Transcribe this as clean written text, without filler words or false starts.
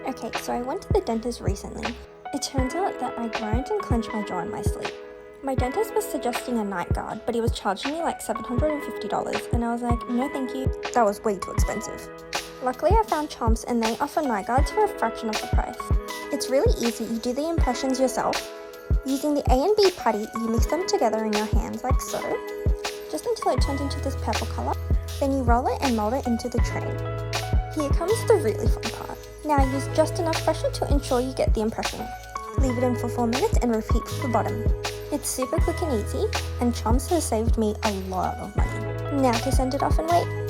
Okay, so I went to the dentist recently. It turns out that I grind and clench my jaw in my sleep. My dentist was suggesting a night guard, but he was charging me like $750, and I was like, no thank you, that was way too expensive. Luckily I found Chomps and they offer night guards for a fraction of the price. It's really easy, you do the impressions yourself. Using the A and B putty, you mix them together in your hands like so, just until it turns into this purple colour. Then you roll it and mold it into the tray. Here comes the really fun part. Now use just enough pressure to ensure you get the impression. Leave it in for 4 minutes and repeat for the bottom. It's super quick and easy, and Chomps has saved me a lot of money. Now to send it off and wait.